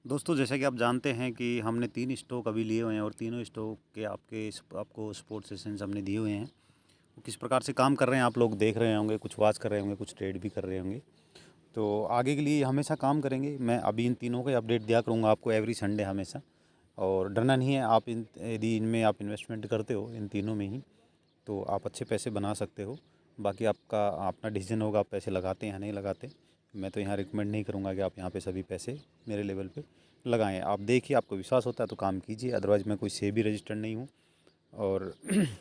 दोस्तों, जैसा कि आप जानते हैं कि हमने 3 स्टॉक अभी लिए हुए हैं और तीनों स्टॉक के आपको सपोर्ट सेशंस हमने दिए हुए हैं। वो किस प्रकार से काम कर रहे हैं आप लोग देख रहे होंगे, कुछ वॉच कर रहे होंगे, कुछ ट्रेड भी कर रहे होंगे। तो आगे के लिए हमेशा काम करेंगे। मैं अभी इन तीनों का अपडेट दिया करूँगा आपको एवरी संडे हमेशा। और डरना नहीं है, आप यदि इनमें आप इन्वेस्टमेंट करते हो इन तीनों में ही, तो आप अच्छे पैसे बना सकते हो। बाकी आपका अपना डिसीजन होगा, आप पैसे लगाते हैं या नहीं लगाते। मैं तो यहाँ रिकमेंड नहीं करूँगा कि आप यहाँ पे सभी पैसे मेरे लेवल पे लगाएं। आप देखिए, आपको विश्वास होता है तो काम कीजिए, अदरवाइज़ मैं कोई सेबी रजिस्टर्ड नहीं हूँ। और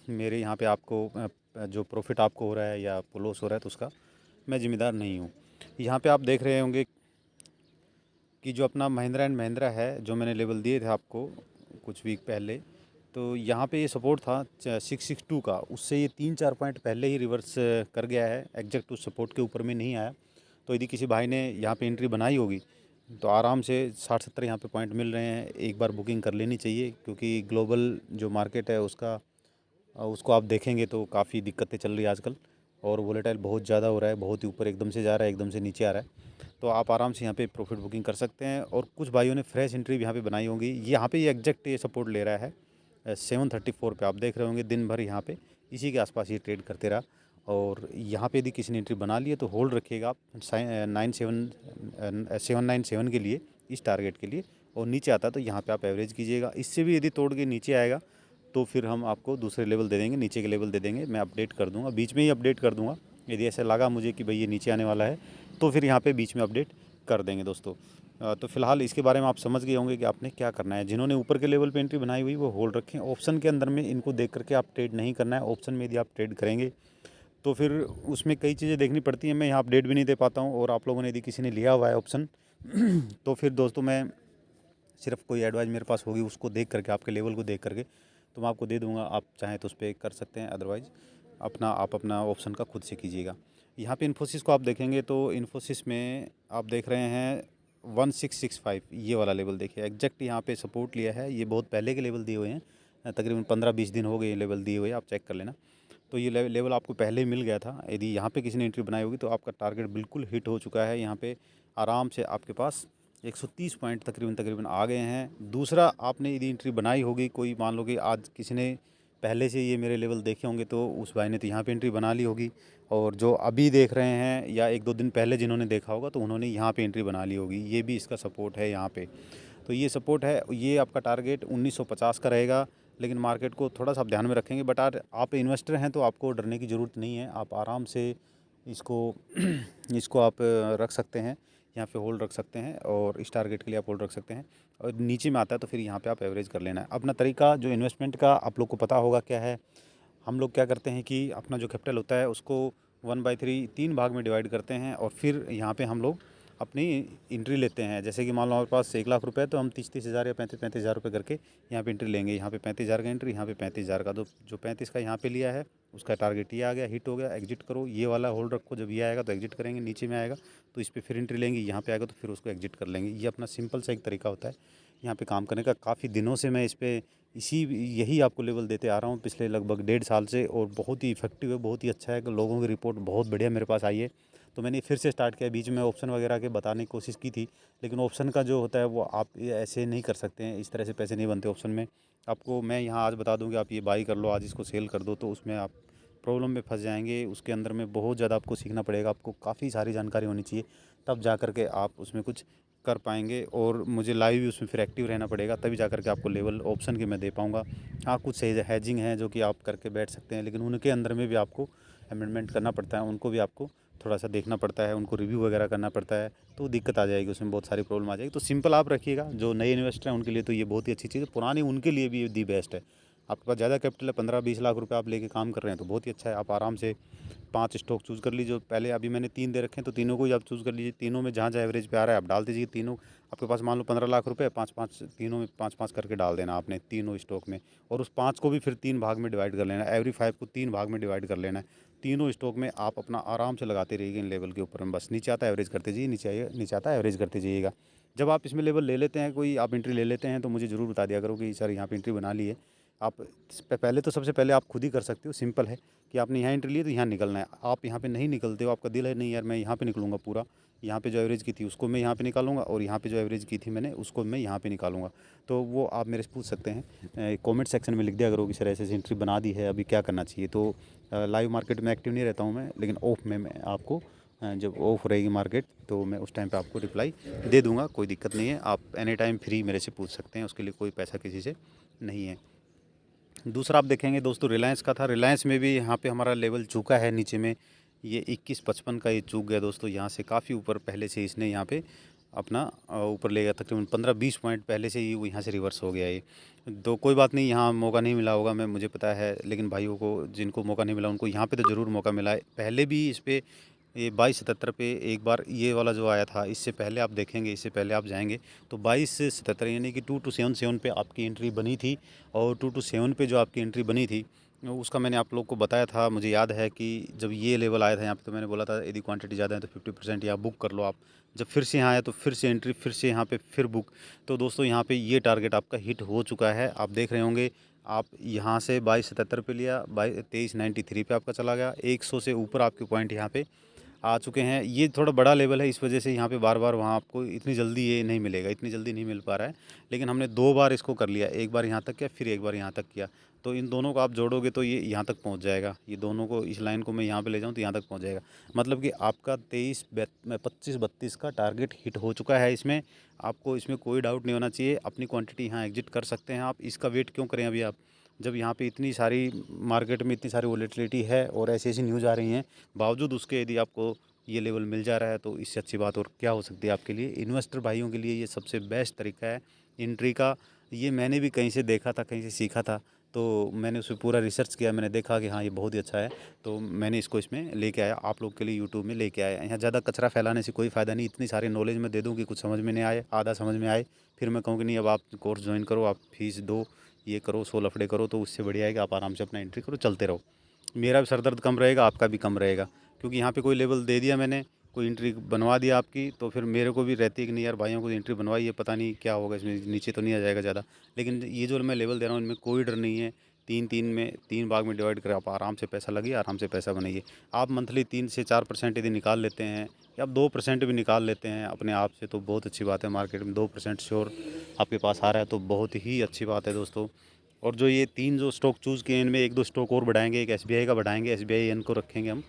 मेरे यहाँ पे आपको जो प्रॉफिट आपको हो रहा है या लॉस हो रहा है तो उसका मैं ज़िम्मेदार नहीं हूँ। यहाँ पे आप देख रहे होंगे कि जो अपना महिंद्रा एंड महिंद्रा है, जो मैंने लेवल दिए थे आपको कुछ वीक पहले, तो यहाँ पे ये सपोर्ट था 662 का। उससे ये 3-4 पॉइंट पहले ही रिवर्स कर गया है, एग्जैक्ट उस सपोर्ट के ऊपर में नहीं आया। तो यदि किसी भाई ने यहाँ पे एंट्री बनाई होगी तो आराम से 60-70 यहाँ पे पॉइंट मिल रहे हैं, एक बार बुकिंग कर लेनी चाहिए। क्योंकि ग्लोबल जो मार्केट है उसको आप देखेंगे तो काफ़ी दिक्कतें चल रही है आजकल। और वोलेटाइल बहुत ज़्यादा हो रहा है, बहुत ही ऊपर एकदम से जा रहा है, एकदम से नीचे आ रहा है। तो आप आराम से यहाँ पे प्रॉफिट बुकिंग कर सकते हैं। और कुछ भाइयों ने फ्रेश एंट्री भी यहाँ पे बनाई होंगी। यहाँ पे ये एग्जैक्ट ये सपोर्ट ले रहा है 734 पे। आप देख रहे होंगे दिन भर यहाँ पे इसी के आसपास ये ट्रेड करते रहा। और यहाँ पे यदि किसी ने एंट्री बना ली है तो होल्ड रखिएगा आप 797 के लिए, इस टारगेट के लिए। और नीचे आता है तो यहाँ पे आप एवरेज कीजिएगा। इससे भी यदि तोड़ के नीचे आएगा तो फिर हम आपको दूसरे लेवल दे देंगे, नीचे के लेवल दे देंगे। मैं अपडेट कर दूंगा, बीच में ही अपडेट कर दूंगा। यदि ऐसा लगा मुझे कि भाई ये नीचे आने वाला है तो फिर यहाँ पे बीच में अपडेट कर देंगे दोस्तों। तो फिलहाल इसके बारे में आप समझ गए होंगे कि आपने क्या करना है। जिन्होंने ऊपर के लेवल पे एंट्री बनाई हुई वो होल्ड रखें। ऑप्शन के अंदर में इनको देख करके आप ट्रेड नहीं करना है। ऑप्शन में यदि आप ट्रेड करेंगे तो फिर उसमें कई चीज़ें देखनी पड़ती हैं। मैं यहाँ अपडेट भी नहीं दे पाता हूँ। और आप लोगों ने यदि किसी ने लिया हुआ है ऑप्शन तो फिर दोस्तों मैं सिर्फ कोई एडवाइस मेरे पास होगी उसको देख करके, आपके लेवल को देख करके तो मैं आपको दे दूंगा। आप चाहें तो उस पर कर सकते हैं, अदरवाइज़ आप अपना ऑप्शन का खुद से कीजिएगा। यहाँ पे इन्फोसिस को आप देखेंगे तो इन्फोसिस में आप देख रहे हैं 1665, ये वाला लेवल देखिए एग्जैक्ट यहाँ पे सपोर्ट लिया है। ये बहुत पहले के लेवल दिए हुए हैं, तकरीबन 15-20 दिन हो गए ये लेवल दिए हुए, आप चेक कर लेना। तो ये लेवल आपको पहले ही मिल गया था। यदि यहाँ पे किसी ने एंट्री बनाई होगी तो आपका टारगेट बिल्कुल हिट हो चुका है। यहाँ पे आराम से आपके पास 130 पॉइंट तकरीबन तकरीबन आ गए हैं। दूसरा, आपने यदि एंट्री बनाई होगी, कोई मान लो कि आज किसी ने पहले से ये मेरे लेवल देखे होंगे तो उस भाई ने तो यहाँ पे एंट्री बना ली होगी। और जो अभी देख रहे हैं या 1-2 दिन पहले जिन्होंने देखा होगा तो उन्होंने यहाँ पे एंट्री बना ली होगी। ये भी इसका सपोर्ट है यहाँ पे। तो ये सपोर्ट है, ये आपका टारगेट 1950 का रहेगा। लेकिन मार्केट को थोड़ा सा आप ध्यान में रखेंगे। बट आप इन्वेस्टर हैं तो आपको डरने की ज़रूरत नहीं है। आप आराम से इसको इसको आप रख सकते हैं, यहाँ पे होल्ड रख सकते हैं। और इस टारगेट के लिए आप होल्ड रख सकते हैं। और नीचे में आता है तो फिर यहाँ पे आप एवरेज कर लेना है। अपना तरीका जो इन्वेस्टमेंट का आप लोग को पता होगा क्या है। हम लोग क्या करते हैं कि अपना जो कैपिटल होता है उसको 1/3 3 भाग में डिवाइड करते हैं। और फिर यहाँ पे हम लोग अपनी एंट्री लेते हैं। जैसे कि मान लो हमारे पास 1 लाख रुपए है तो हम 30-30 हज़ार या 35-35 हज़ार रुपये करके यहाँ पे एंट्री लेंगे। यहाँ पे 35 हज़ार का एंट्री, यहाँ पे 35 हज़ार का। तो जो 35 का यहाँ पे लिया है उसका टारगेट ये आ गया, हिट हो गया, एग्जिट करो। ये वाला होल्ड रखो, जब ये आएगा तो एग्जिट करेंगे। नीचे में आएगा तो इस पर फिर एंट्री लेंगे, यहाँ पे आएगा तो फिर उसको एग्जिट कर लेंगे। ये अपना सिंपल सा एक तरीका होता है यहाँ पे काम करने का। काफ़ी दिनों से मैं इस पर यही आपको लेवल देते आ रहा हूँ पिछले लगभग 1.5 साल से। और बहुत ही इफेक्टिव है, बहुत ही अच्छा है कि लोगों की रिपोर्ट बहुत बढ़िया मेरे पास आई है। तो मैंने फिर से स्टार्ट किया। बीच में ऑप्शन वगैरह के बताने की कोशिश की थी, लेकिन ऑप्शन का जो होता है वो आप ऐसे नहीं कर सकते हैं, इस तरह से पैसे नहीं बनते ऑप्शन में। आपको मैं यहाँ आज बता दूँ कि आप ये बाई कर लो, आज इसको सेल कर दो, तो उसमें आप प्रॉब्लम में फंस जाएंगे। उसके अंदर में बहुत ज़्यादा आपको सीखना पड़ेगा, आपको काफ़ी सारी जानकारी होनी चाहिए, तब जा कर के आप उसमें कुछ कर पाएंगे। और मुझे लाइव भी उसमें फिर एक्टिव रहना पड़ेगा, तभी जा कर के आपको लेवल ऑप्शन के मैं दे पाऊँगा। हाँ, कुछ हैजिंग हैं जो कि आप करके बैठ सकते हैं, लेकिन उनके अंदर में भी आपको अमेंडमेंट करना पड़ता है, उनको भी आपको थोड़ा सा देखना पड़ता है, उनको रिव्यू वगैरह करना पड़ता है। तो दिक्कत आ जाएगी, उसमें बहुत सारी प्रॉब्लम आ जाएगी। तो सिंपल आप रखिएगा। जो नए इन्वेस्टर हैं उनके लिए तो ये बहुत ही अच्छी चीज़ है, पुराने उनके लिए भी ये दी बेस्ट है। आपके पास ज़्यादा कैपिटल है, 15-20 लाख रुपए आप लेके काम कर रहे हैं तो बहुत ही अच्छा है। आप आराम से 5 स्टॉक चूज़ कर लीजिए। पहले अभी मैंने 3 दे रखे हैं तो तीनों को ही आप चूज़ कर लीजिए। तीनों में जहाँ जहाँ एवरेज पे आ रहा है आप डाल दीजिए। तीनों आपके पास मान लो 15 लाख रुपए, 5-5 तीनों में 5-5 करके डाल देना आपने तीनों स्टॉक में। और उस 5 को भी फिर 3 भाग में डिवाइड कर लेना है। एवरी 5 को 3 भाग में डिवाइड कर लेना है। तीनों स्टॉक में आप अपना आराम से लगाते रहिए इन लेवल के ऊपर में। बस नीचे आता है एवरेज करते जाइए, नीचे आता है एवरेज करते जाइएगा। जब आप इसमें लेवल ले लेते हैं, कोई आप एंट्री ले लेते हैं तो मुझे ज़रूर बता दिया करो कि सर यहाँ पे एंट्री बना ली है। आप पहले तो सबसे पहले आप खुद ही कर सकते हो, सिंपल है कि आपने यहाँ एंट्री ली तो यहाँ निकलना है। आप यहाँ पे नहीं निकलते हो, आपका दिल है नहीं यार मैं यहाँ पे निकलूँगा पूरा, यहाँ पे जो एवरेज की थी उसको मैं यहाँ पे निकालूंगा और यहाँ पे जो एवरेज की थी मैंने उसको मैं यहाँ पे निकालूंगा। तो वो आप मेरे से पूछ सकते हैं, कमेंट सेक्शन में लिख दिया करो कि सर ऐसे एंट्री बना दी है, अभी क्या करना चाहिए। तो लाइव मार्केट में एक्टिव नहीं रहता हूँ मैं, लेकिन ऑफ में मैं आपको जब ऑफ रहेगी मार्केट तो मैं उस टाइम पे आपको रिप्लाई दे दूँगा, कोई दिक्कत नहीं है। आप एनी टाइम फ्री मेरे से पूछ सकते हैं, उसके लिए कोई पैसा किसी से नहीं है। दूसरा आप देखेंगे दोस्तों रिलायंस का था। रिलायंस में भी यहाँ पे हमारा लेवल चूका है नीचे में, ये 21.55 का ये चूक गया दोस्तों। यहाँ से काफ़ी ऊपर पहले से इसने यहाँ पे अपना ऊपर ले गया, तकरीबन 15-20 पॉइंट पहले से ही वो यहाँ से रिवर्स हो गया ये। तो कोई बात नहीं, यहाँ मौका नहीं मिला होगा, मैं मुझे पता है, लेकिन भाइयों को जिनको मौका नहीं मिला उनको यहाँ पे तो ज़रूर मौका मिला है। पहले भी इस पे ये 22.77 पे एक बार ये वाला जो आया था, इससे पहले आप देखेंगे, इससे पहले आप जाएंगे तो 22.77 यानी कि 2277 पे आपकी एंट्री बनी थी। और 227 पे जो आपकी एंट्री बनी थी उसका मैंने आप लोग को बताया था। मुझे याद है कि जब ये लेवल आया था यहाँ पे तो मैंने बोला था यदि क्वांटिटी ज़्यादा है तो 50% यहाँ बुक कर लो आप। जब फिर से यहाँ आया तो फिर से एंट्री, फिर से यहाँ पे फिर बुक। तो दोस्तों यहाँ पे ये टारगेट आपका हिट हो चुका है, आप देख रहे होंगे। आप यहाँ से 22.77 पे लिया, 2393 पे आपका चला गया, 100 से ऊपर आपके पॉइंट यहाँ पे आ चुके हैं। ये थोड़ा बड़ा लेवल है, इस वजह से यहाँ पे बार बार वहाँ आपको इतनी जल्दी ये नहीं मिलेगा, इतनी जल्दी नहीं मिल पा रहा है। लेकिन हमने 2 बार इसको कर लिया, एक बार यहाँ तक किया फिर एक बार यहाँ तक किया। तो इन दोनों को आप जोड़ोगे तो ये यहाँ तक पहुँच जाएगा। ये दोनों को, इस लाइन को मैं यहाँ पे ले जाऊँ तो यहाँ तक पहुँच जाएगा। मतलब कि आपका 25-32 का टारगेट हिट हो चुका है इसमें। आपको इसमें कोई डाउट नहीं होना चाहिए, अपनी क्वान्टिटी यहाँ एग्जिट कर सकते हैं आप। इसका वेट क्यों करें अभी आप, जब यहाँ पे इतनी सारी मार्केट में इतनी सारी वोलेटिलिटी है और ऐसी ऐसी न्यूज़ आ रही हैं, बावजूद उसके यदि आपको ये लेवल मिल जा रहा है तो इससे अच्छी बात और क्या हो सकती है आपके लिए। इन्वेस्टर भाइयों के लिए ये सबसे बेस्ट तरीका है एंट्री का। ये मैंने भी कहीं से देखा था, कहीं से सीखा था, तो मैंने उस पर पूरा रिसर्च किया, मैंने देखा कि हाँ ये बहुत ही अच्छा है, तो मैंने इसको इसमें लेके आया, आप लोग के लिए यूट्यूब में लेके आया। यहाँ ज़्यादा कचरा फैलाने से कोई फ़ायदा नहीं। इतनी सारी नॉलेज मैं दे दूँ कि कुछ समझ में नहीं आए, आधा समझ में आए, फिर मैं कहूँ कि नहीं अब आप कोर्स ज्वाइन करो, आप फीस दो, ये करो, 100 लफड़े करो, तो उससे बढ़िया है कि आप आराम से अपना एंट्री करो, चलते रहो। मेरा भी सर दर्द कम रहेगा, आपका भी कम रहेगा। क्योंकि यहाँ पे कोई लेवल दे दिया मैंने, कोई एंट्री बनवा दिया आपकी, तो फिर मेरे को भी रहती है कि नहीं यार भाइयों को एंट्री बनवाई है, पता नहीं क्या होगा इसमें, नीचे तो नहीं आ जाएगा ज़्यादा। लेकिन ये जो मैं लेवल दे रहा हूँ इनमें कोई डर नहीं है। 3 भाग में डिवाइड कर आप आराम से पैसा लगाइए, आराम से पैसा बनाइए। आप मंथली 3 से 4% यदि निकाल लेते हैं या आप 2% भी निकाल लेते हैं अपने आप से तो बहुत अच्छी बात है। मार्केट में 2% श्योर आपके पास आ रहा है तो बहुत ही अच्छी बात है दोस्तों। और जो ये 3 जो स्टॉक चूज़ किए इनमें 1-2 स्टॉक और बढ़ाएंगे। एक एसबीआई का बढ़ाएंगे, एसबीआई एन को रखेंगे हम,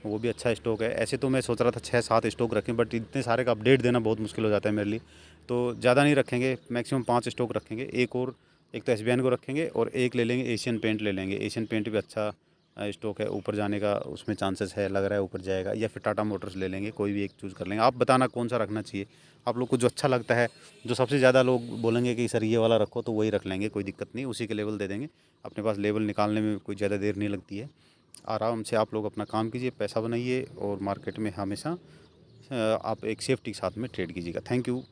वो भी अच्छा स्टॉक है। ऐसे तो मैं सोच रहा था 6-7 स्टॉक रखें, बट इतने सारे का अपडेट देना बहुत मुश्किल हो जाता है मेरे लिए, तो ज़्यादा नहीं रखेंगे, मैक्सिमम 5 स्टॉक रखेंगे। एक तो एसबीआई को रखेंगे और एक ले लेंगे एशियन पेंट ले लेंगे। एशियन पेंट भी अच्छा स्टॉक है, ऊपर जाने का उसमें चांसेस है, लग रहा है ऊपर जाएगा। या फिर टाटा मोटर्स ले लेंगे, कोई भी एक चूज़ कर लेंगे। आप बताना कौन सा रखना चाहिए, आप लोग को जो अच्छा लगता है, जो सबसे ज़्यादा लोग बोलेंगे कि सर ये वाला रखो, तो वही रख लेंगे, कोई दिक्कत नहीं, उसी के लेवल दे देंगे। अपने पास लेवल निकालने में कोई ज़्यादा देर नहीं लगती है। आराम से आप लोग अपना काम कीजिए, पैसा बनाइए और मार्केट में हमेशा आप एक सेफ्टी के साथ में ट्रेड कीजिएगा। Thank you.